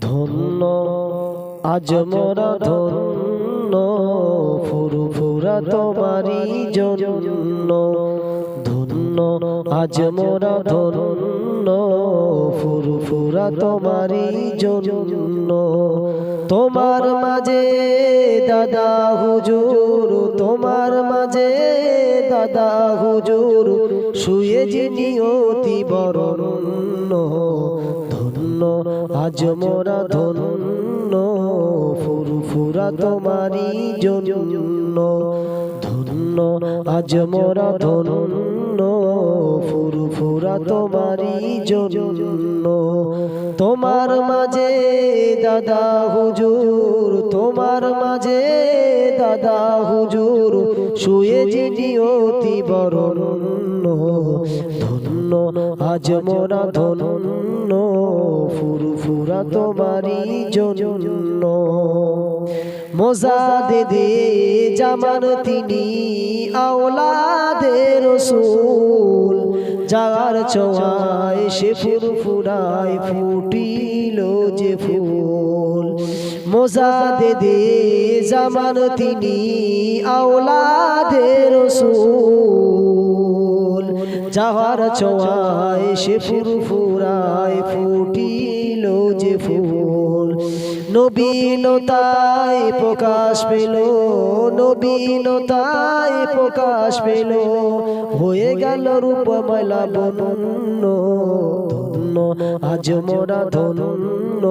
ধন্য আজ মোরা ধন্য ফুরফুরা তোমারি জন্য। ধন্য আজ মোরা ধন্য ফুরফুরা তোমারি জন্য। তোমার মাঝে দাদা হুজুর, তোমার মাঝে দাদা হুজুর শুয়ে যে নিয়তি বরণ্য। ধন্য আজ মোরা ধন্য ফুরফুরা তোমারি জন্য। ধন্য আজ মোরা ধন্য ফুরফুরা তোমারি জন্য। তোমার মাঝে দাদা হুজুর, তোমার মাঝে দাদা হুজুর শুয়ে যে নিয়তি বরণ্য। ধন্য আজ মোরা ধন্য ফুরফুরা তোমারি জন্য। মোজাদ্দেদে জামান তিনি আওলাদে রাসূল, যার ছোঁয়ায় সে ফুরফুরায় ফুটিল যে ফুল। মোজাদ্দেদে জামান তিনি আওলাদে রাসূল, যার ছোঁয়ায় সে ফুরফুরায় ফুটিল যে ফুল। নবীনতায় প্রকাশ পেল, নবীনতায় প্রকাশ পেল, হয়ে গেল রূপময় লাবণ্য। ধন্য আজ মোরা ধন্য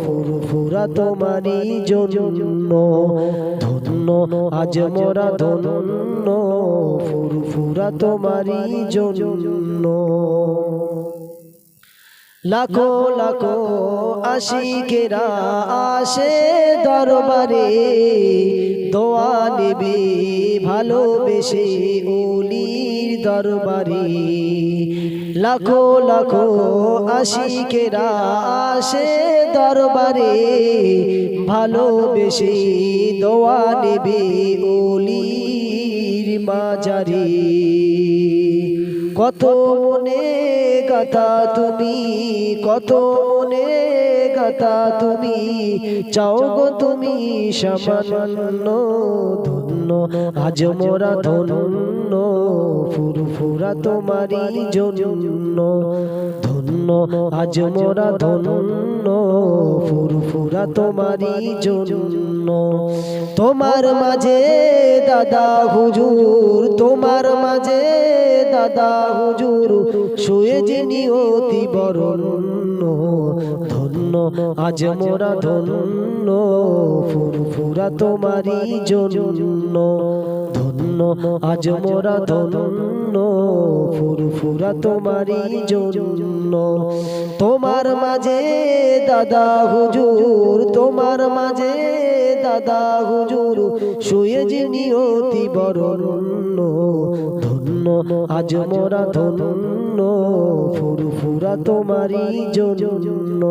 ফুরফুরা তোমারি জন্য। ধন্য আজ মোরা ধন্য ফুরফুরা তোমারি জন্য। লাখো লাখো আশিকেরা আসে দরবারে, দোয়া নেবে ভালোবেসে ওলির দরবারে। লাখো লাখো আশিকেরা আসে দরবারে, ভালোবেসে দোয়া নেবে ওলির মাজারে। কত মনে গাথা তুমি, কত মনে গাথা তুমি, চাও গো তুমি সামান্য। ধন্য আজ মোরা ধন্য ফুরফুরা তোমারি জন্য। ধন্য আজ মোরা ধন্য ফুরফুরা তোমারি জন্য। তোমার মাঝে দাদা হুজুর, তোমার মাঝে দাদা হুজুর শুয়ে যে নিয়তি বরণ্য। ধন্য আজ মোরা ধন্য ফুরফুরা তোমারি জন্য। ধন্য আজ মোরা ধন্য ফুরফুরা তোমারি জন্য। তোমার মাঝে দাদা হুজুর, তোমার মাঝে দাদা হুজুর শুয়ে যে নিয়তি বরণ্য। ধন্য আজ মোরা ধন্য ফুরফুরা তোমারি জন্য।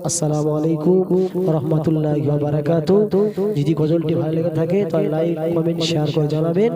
আসসালামু আলাইকুম ওয়া রাহমাতুল্লাহি ওয়া বারাকাতুহু। যদি গজলটি ভালো লেগে থাকে তাহলে লাইক, কমেন্ট, শেয়ার করে জানাবেন।